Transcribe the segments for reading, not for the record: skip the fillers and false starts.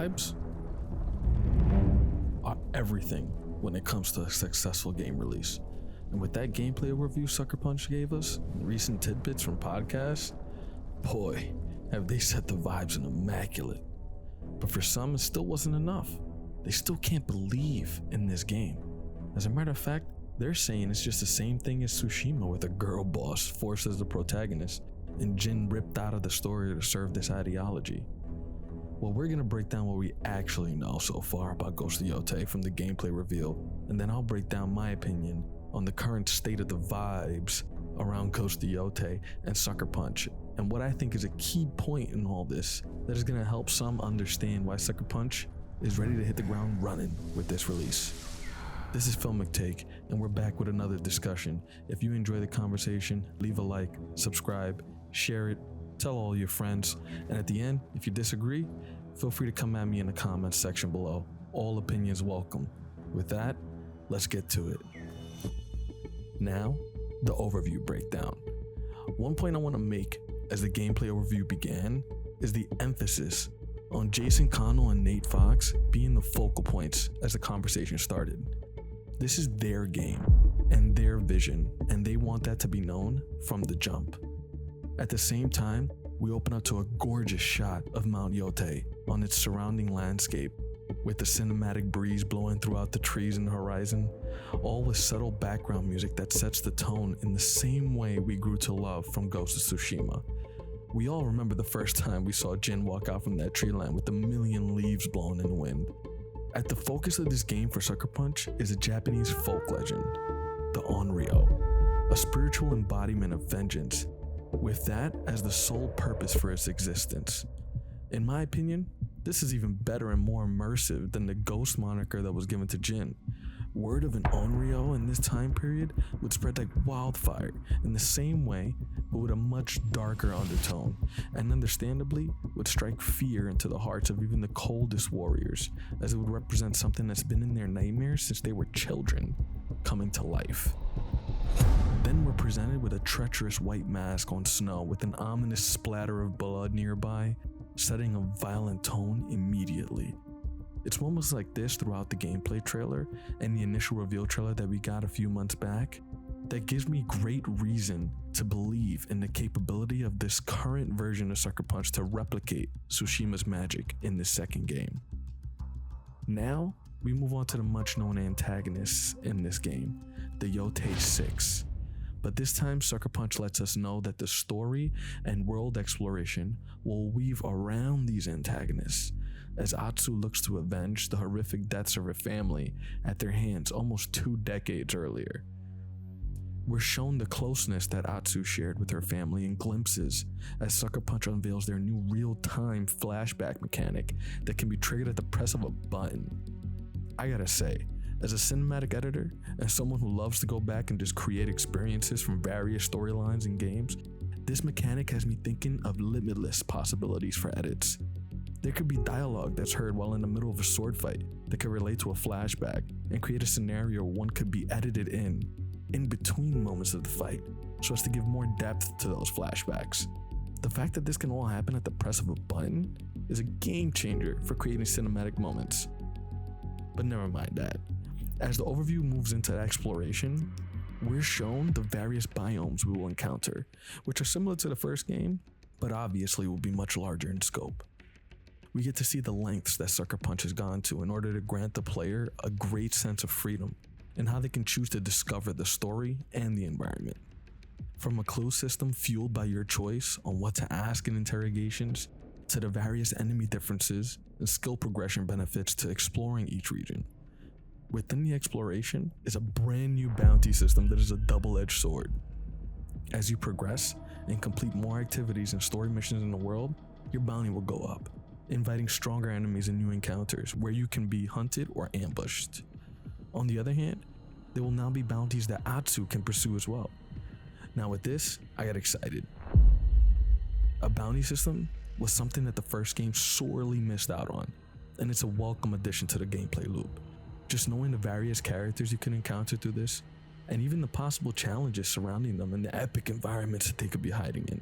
vibes are everything when it comes to a successful game release. And with that gameplay overview Sucker Punch gave us, and recent tidbits from podcasts, boy, have they set the vibes in immaculate. But for some, it still wasn't enough. They still can't believe in this game. As a matter of fact, they're saying it's just the same thing as Tsushima, with a girl boss forced as the protagonist and Jin ripped out of the story to serve this ideology. Well, we're gonna break down what we actually know so far about Ghost of Yotei from the gameplay reveal, and then I'll break down my opinion on the current state of the vibes around Ghost of Yotei and Sucker Punch, and what I think is a key point in all this that is gonna help some understand why Sucker Punch is ready to hit the ground running with this release. This is Filmic Take, and we're back with another discussion. If you enjoy the conversation, leave a like, subscribe, share it, tell all your friends, and at the end, if you disagree, feel free to come at me in the comments section below. All opinions welcome. With that, let's get to it. Now, the overview breakdown. One point I want to make as the gameplay overview began is the emphasis on Jason Connell and Nate Fox being the focal points as the conversation started. This is their game and their vision, and they want that to be known from the jump. At the same time, we open up to a gorgeous shot of Mount Yotei on its surrounding landscape, with the cinematic breeze blowing throughout the trees in the horizon, all with subtle background music that sets the tone in the same way we grew to love from Ghost of Tsushima. We all remember the first time we saw Jin walk out from that tree line with a million leaves blowing in the wind. At the focus of this game for Sucker Punch is a Japanese folk legend, the Onryo, a spiritual embodiment of vengeance, with that as the sole purpose for its existence. In my opinion, this is even better and more immersive than the ghost moniker that was given to Jin. Word of an Onryo in this time period would spread like wildfire in the same way, but with a much darker undertone, and understandably would strike fear into the hearts of even the coldest warriors, as it would represent something that's been in their nightmares since they were children, coming to life. Then we're presented with a treacherous white mask on snow with an ominous splatter of blood nearby, setting a violent tone immediately. It's almost like this throughout the gameplay trailer and the initial reveal trailer that we got a few months back, that gives me great reason to believe in the capability of this current version of Sucker Punch to replicate Tsushima's magic in this second game. Now, we move on to the much known antagonists in this game, the Yotei 6. But this time, Sucker Punch lets us know that the story and world exploration will weave around these antagonists, as Atsu looks to avenge the horrific deaths of her family at their hands almost 2 decades earlier. We're shown the closeness that Atsu shared with her family in glimpses as Sucker Punch unveils their new real-time flashback mechanic that can be triggered at the press of a button. I gotta say, as a cinematic editor and someone who loves to go back and just create experiences from various storylines and games, this mechanic has me thinking of limitless possibilities for edits. There could be dialogue that's heard while in the middle of a sword fight that could relate to a flashback and create a scenario one could be edited in between moments of the fight, so as to give more depth to those flashbacks. The fact that this can all happen at the press of a button is a game changer for creating cinematic moments. But never mind that. As the overview moves into exploration, we're shown the various biomes we will encounter, which are similar to the first game, but obviously will be much larger in scope. We get to see the lengths that Sucker Punch has gone to in order to grant the player a great sense of freedom and how they can choose to discover the story and the environment. From a clue system fueled by your choice on what to ask in interrogations, to the various enemy differences and skill progression benefits to exploring each region. Within the exploration is a brand new bounty system that is a double-edged sword. As you progress and complete more activities and story missions in the world, your bounty will go up, inviting stronger enemies and new encounters where you can be hunted or ambushed. On the other hand, there will now be bounties that Atsu can pursue as well. Now with this, I got excited. A bounty system was something that the first game sorely missed out on, and it's a welcome addition to the gameplay loop. Just knowing the various characters you can encounter through this, and even the possible challenges surrounding them and the epic environments that they could be hiding in.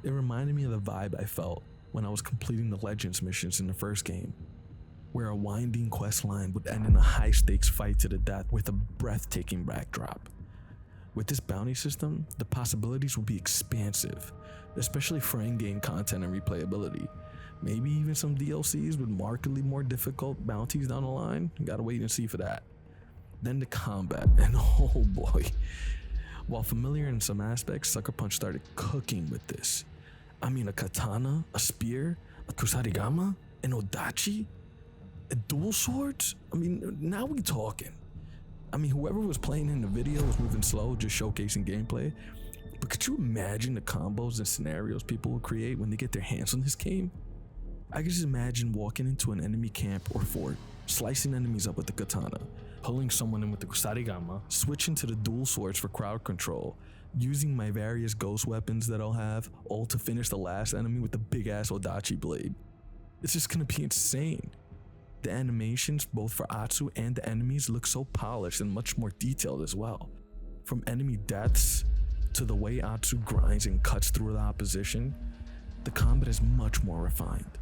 It reminded me of the vibe I felt when I was completing the Legends missions in the first game. where a winding quest line would end in a high-stakes fight to the death with a breathtaking backdrop. With this bounty system, the possibilities will be expansive, especially for in-game content and replayability. Maybe even some DLCs with markedly more difficult bounties down the line. Gotta wait and see for that. Then the combat, and oh boy. While familiar in some aspects, Sucker Punch started cooking with this. I mean, a katana, a spear, a kusarigama, an odachi, a dual swords? I mean, now we talking. I mean, whoever was playing in the video was moving slow, just showcasing gameplay. But could you imagine the combos and scenarios people will create when they get their hands on this game? I could just imagine walking into an enemy camp or fort, slicing enemies up with the katana, pulling someone in with the kusarigama, switching to the dual swords for crowd control, using my various ghost weapons that I'll have, all to finish the last enemy with the big ass odachi blade. It's just gonna be insane. The animations, both for Atsu and the enemies, look so polished and much more detailed as well. From enemy deaths to the way Atsu grinds and cuts through the opposition, the combat is much more refined.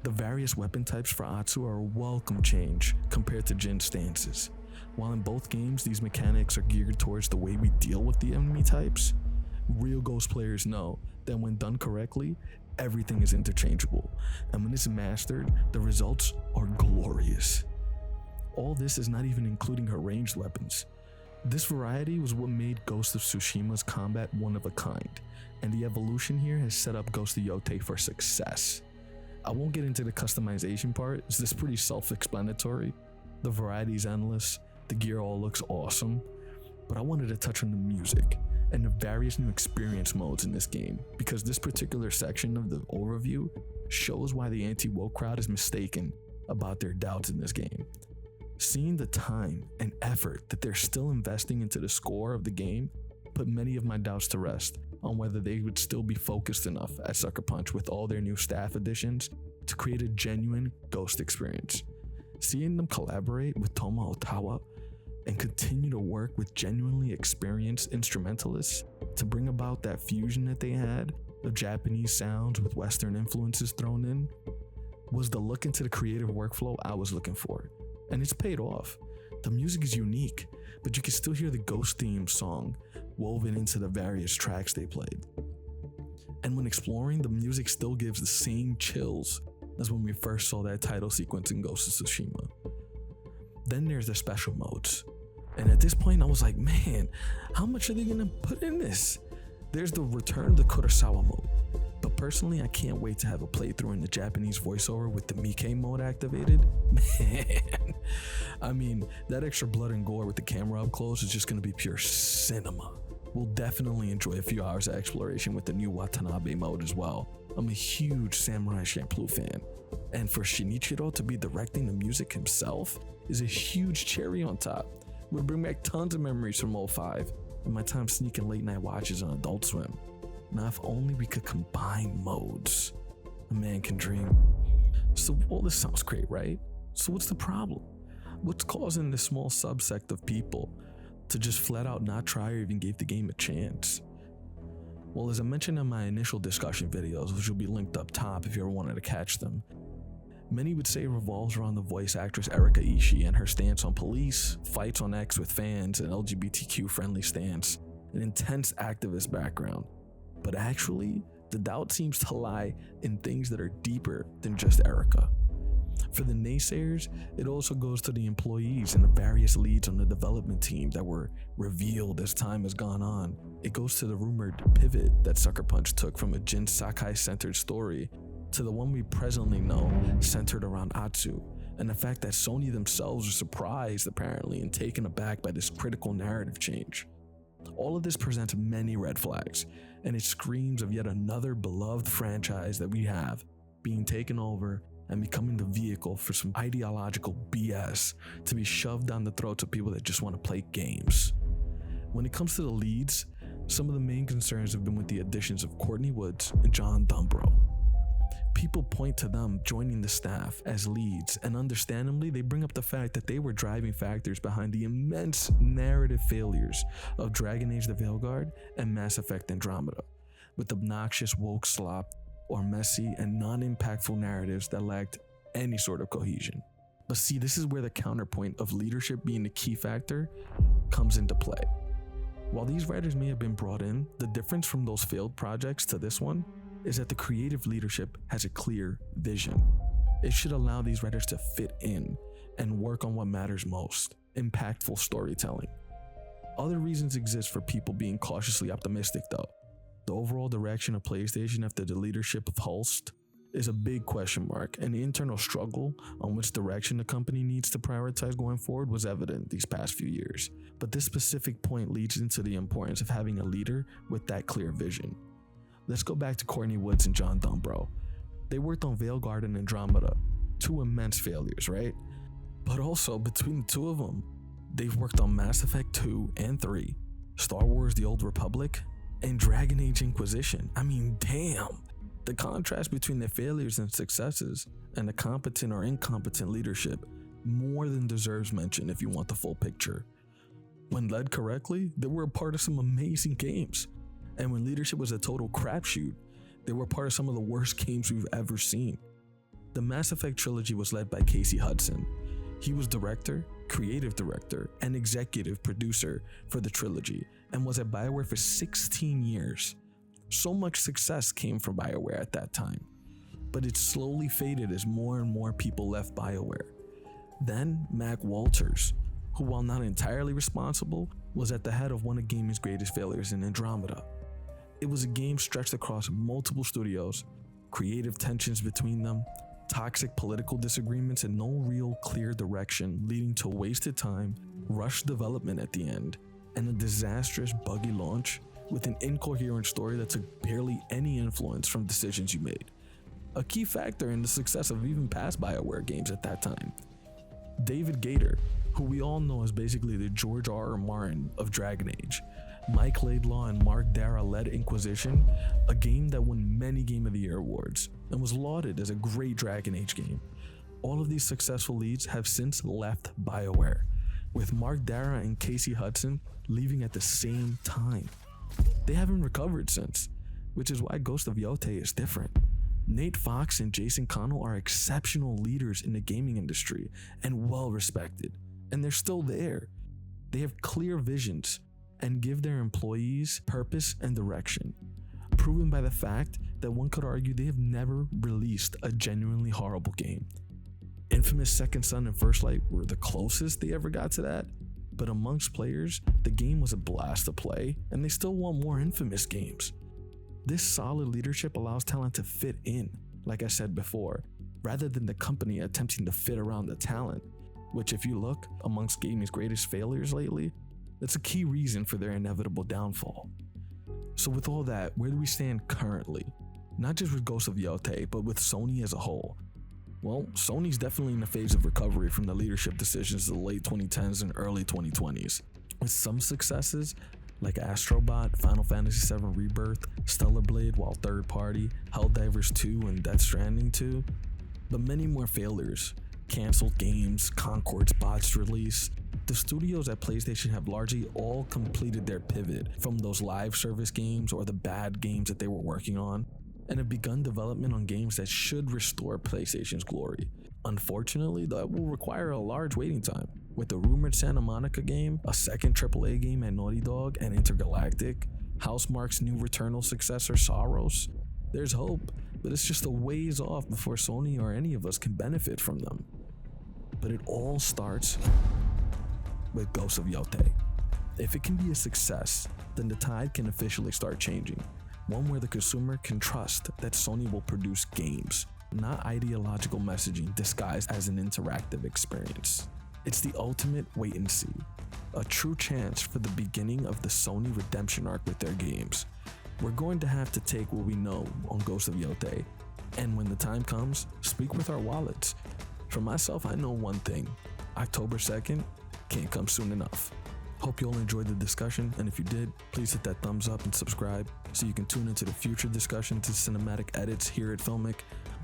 The various weapon types for Atsu are a welcome change compared to Jin's stances. While in both games these mechanics are geared towards the way we deal with the enemy types, real Ghost players know that when done correctly, everything is interchangeable, and when it's mastered, the results are glorious. All this is not even including her ranged weapons. This variety was what made Ghost of Tsushima's combat one of a kind, and the evolution here has set up Ghost of Yotei for success. I won't get into the customization part, as this is pretty self-explanatory. The variety is endless, the gear all looks awesome, but I wanted to touch on the music and the various new experience modes in this game, because this particular section of the overview shows why the anti-woke crowd is mistaken about their doubts in this game. Seeing the time and effort that they're still investing into the score of the game put many of my doubts to rest on whether they would still be focused enough at Sucker Punch with all their new staff additions to create a genuine Ghost experience. Seeing them collaborate with Toma Otawa and continue to work with genuinely experienced instrumentalists to bring about that fusion that they had of Japanese sounds with Western influences thrown in was the look into the creative workflow I was looking for, and it's paid off. The music is unique, but you can still hear the Ghost theme song woven into the various tracks they played. And when exploring, the music still gives the same chills as when we first saw that title sequence in Ghost of Tsushima. Then there's the special modes. And at this point I was like, man, how much are they gonna put in this? There's the Return to Kurosawa mode. But personally, I can't wait to have a playthrough in the Japanese voiceover with the Miike mode activated. Man, I mean, that extra blood and gore with the camera up close is just gonna be pure cinema. We'll definitely enjoy a few hours of exploration with the new Watanabe mode as well. I'm a huge Samurai Champloo fan, and for Shinichiro to be directing the music himself is a huge cherry on top. Would bring back tons of memories from 05 and my time sneaking late night watches on Adult Swim. Now if only we could combine modes. A man can dream. So all this sounds great, right? So what's the problem? What's causing this small subsect of people to just flat out not try or even give the game a chance? Well, as I mentioned in my initial discussion videos, which will be linked up top if you ever wanted to catch them, many would say it revolves around the voice actress Erika Ishii and her stance on police, fights on X with fans, and LGBTQ friendly stance, an intense activist background. But actually, the doubt seems to lie in things that are deeper than just Erika. For the naysayers, it also goes to the employees and the various leads on the development team that were revealed as time has gone on. It goes to the rumored pivot that Sucker Punch took from a Jin Sakai-centered story to the one we presently know centered around Atsu, and the fact that Sony themselves are surprised apparently and taken aback by this critical narrative change. All of this presents many red flags, and it screams of yet another beloved franchise that we have being taken over and becoming the vehicle for some ideological BS to be shoved down the throats of people that just want to play games. When it comes to the leads, some of the main concerns have been with the additions of Courtney Woods and John Dumbro. People point to them joining the staff as leads, and understandably they bring up the fact that they were driving factors behind the immense narrative failures of Dragon Age the Veilguard and Mass Effect Andromeda, with obnoxious woke slop or messy and non-impactful narratives that lacked any sort of cohesion. But see, this is where the counterpoint of leadership being the key factor comes into play. While these writers may have been brought in, the difference from those failed projects to this one is that the creative leadership has a clear vision. It should allow these writers to fit in and work on what matters most: impactful storytelling. Other reasons exist for people being cautiously optimistic though. The overall direction of PlayStation after the leadership of Holst is a big question mark, and the internal struggle on which direction the company needs to prioritize going forward was evident these past few years. But this specific point leads into the importance of having a leader with that clear vision. Let's go back to Courtney Woods and John Dumbro. They worked on Veilguard and Andromeda, two immense failures, right? But also, between the two of them, they've worked on Mass Effect 2 and 3, Star Wars The Old Republic, and Dragon Age Inquisition. I mean, damn! The contrast between their failures and successes and the competent or incompetent leadership more than deserves mention if you want the full picture. When led correctly, they were a part of some amazing games. And when leadership was a total crapshoot, they were part of some of the worst games we've ever seen. The Mass Effect trilogy was led by Casey Hudson. He was director, creative director, and executive producer for the trilogy and was at BioWare for 16 years. So much success came from BioWare at that time, but it slowly faded as more and more people left BioWare. Then Mac Walters, who while not entirely responsible, was at the head of one of gaming's greatest failures in Andromeda. It was a game stretched across multiple studios, creative tensions between them, toxic political disagreements, and no real clear direction, leading to wasted time, rushed development at the end, and a disastrous buggy launch with an incoherent story that took barely any influence from decisions you made. A key factor in the success of even past BioWare games at that time. David Gator, who we all know as basically the George R.R. Martin of Dragon Age, Mike Laidlaw and Mark Dara led Inquisition, a game that won many Game of the Year awards and was lauded as a great Dragon Age game. All of these successful leads have since left BioWare, with Mark Dara and Casey Hudson leaving at the same time. They haven't recovered since, which is why Ghost of Yotei is different. Nate Fox and Jason Connell are exceptional leaders in the gaming industry and well respected, and they're still there. They have clear visions and give their employees purpose and direction, proven by the fact that one could argue they have never released a genuinely horrible game. Infamous Second Son and First Light were the closest they ever got to that, but amongst players, the game was a blast to play, and they still want more Infamous games. This solid leadership allows talent to fit in, like I said before, rather than the company attempting to fit around the talent, which if you look amongst gaming's greatest failures lately, that's a key reason for their inevitable downfall. So with all that, where do we stand currently? Not just with Ghost of Yotei, but with Sony as a whole. Well, Sony's definitely in a phase of recovery from the leadership decisions of the late 2010s and early 2020s. With some successes, like Astrobot, Final Fantasy VII Rebirth, Stellar Blade while third party, Helldivers 2 and Death Stranding 2, but many more failures. Cancelled games, Concord's botched release. The studios at PlayStation have largely all completed their pivot from those live service games or the bad games that they were working on, and have begun development on games that should restore PlayStation's glory. Unfortunately, that will require a large waiting time. With the rumored Santa Monica game, a second AAA game at Naughty Dog, and Intergalactic, Housemarque's new Returnal successor Soros, there's hope, but it's just a ways off before Sony or any of us can benefit from them. But it all starts with Ghost of Yotei. If it can be a success, then the tide can officially start changing. One where the consumer can trust that Sony will produce games, not ideological messaging disguised as an interactive experience. It's the ultimate wait and see, a true chance for the beginning of the Sony redemption arc with their games. We're going to have to take what we know on Ghost of Yotei, and when the time comes, speak with our wallets. For myself, I know one thing: October 2nd can't come soon enough. Hope you all enjoyed the discussion, and if you did, please hit that thumbs up and subscribe so you can tune into the future discussions and cinematic edits here at Filmic.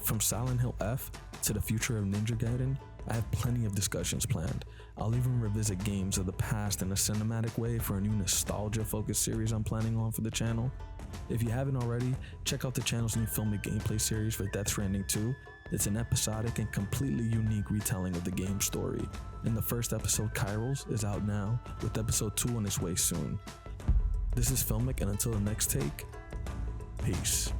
From Silent Hill F to the future of Ninja Gaiden, I have plenty of discussions planned. I'll even revisit games of the past in a cinematic way for a new nostalgia-focused series I'm planning on for the channel. If you haven't already, check out the channel's new Filmic gameplay series for Death Stranding 2. It's an episodic and completely unique retelling of the game's story. And the first episode, Kairos, is out now, with episode 2 on its way soon. This is Filmic, and until the next take, peace.